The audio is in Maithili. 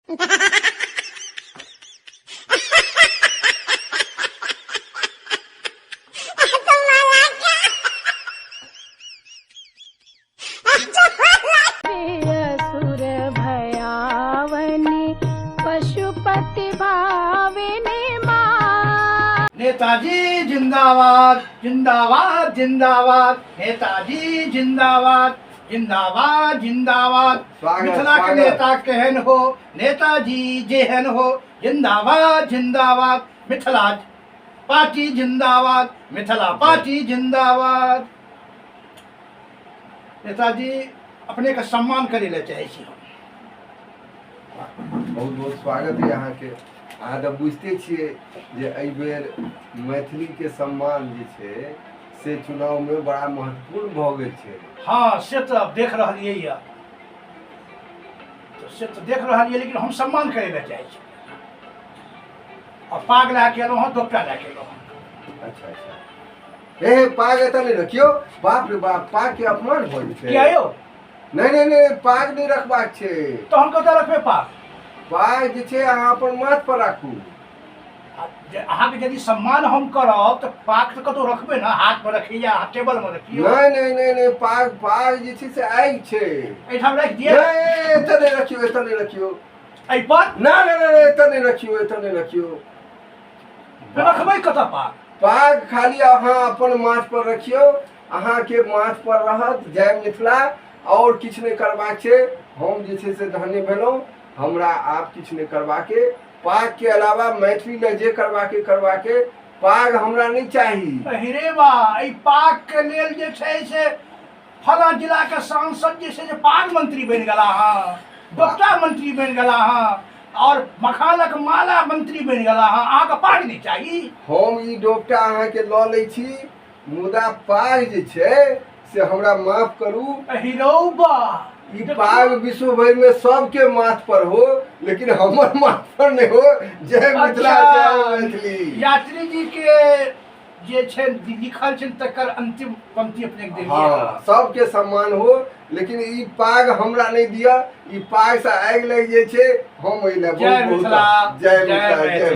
असुर भयावनी पशुपति भाविनी माँ। नेताजी जिंदाबाद जिंदाबाद जिंदाबाद, नेताजी जिंदाबाद जिंदाबाद जिंदाबाद। मिथिला के नेता केहन हो, नेताजी जेहन हो, जिंदाबाद जिंदाबाद। मिथिला पार्टी जिंदाबाद, मिथिला पार्टी जिंदाबाद। नेताजी अपने का सम्मान करे ले चाहे छी। बहुत बहुत स्वागत है यहाँ के। अहाँ तो बुझते छिए जे एहि बेर मैथिली के सम्मान जे छै से चुनाव में बड़ा महत्वपूर्ण भ गेल छै। हाँ से तो देख रहिए या, तो से तो देख रहिए, लेकिन हम सम्मान करे ले चाहे छी। और पाग ला के हँ, दोपटा ला के अच्छा अच्छा, ए पाग एतऽ नहीं रखियो। बाप रे बाप, पाग के अपमान भ छै। क्या यो? नहीं नहीं नहीं, पाग नहीं रखबाक छै। तो हम कतऽ रखबे पाग? पाग जे छै अहाँ अपन माथ पर राखू। अहाँ के यदि सम्मान हम करब तो पाग तो कतौ रखबे ना, हाथ पर रखिए या टेबल में रखिए। नहीं नहीं नहीं नहीं, पाग जे छै से आगि छै। एठाम रख दिए। नहीं, एतऽ नहीं रखियो, एतऽ नहीं रखियो। एहि पर ना ना ना, एतऽ नहीं रखियो, एतऽ नहीं रखियो। तो रखबै कतऽ पाग? पाग खाली अहाँ अपन माथ पर रखियो। अहाँ के माथ पर रहत जय मिथिला, और किछु नहीं करबाक छै। हम जे छै से धन्य भेलहुँ, हमरा आप किछु नहीं करबाके। पाग के अलावा मैथिली में जे करबाके पाग हमरा नहीं चाही। हिरे बा, एहि पाग के लेल जे छै से फला जिला के सांसद जे छै से पाग मंत्री बनि गेला हँ, दोपटा मंत्री बनि गेला हँ, और मखानक माला मंत्री बनि गेला हँ। अहाँ के पाग नहीं चाही? हम ई डोपटा अहाँ के लऽ लै छी, मुदा पाग जे छै से हमरा माफ करू। हिरौ बा, ई पाग विश्व भर में सबके माथ पर हो, लेकिन हमर माथ पर नहीं हो। जय मिथिला, जय मैथिली। यात्री जी के जे छै लिखल छै तकर अंतिम पंक्ति अपने के देलिए। हाँ, सबके सम्मान हो, लेकिन ई पाग हमरा नहीं दिया। ई पाग से आगि लग जाए छै। हम एहि ले जय मिथिला, जय मिथिला, जय।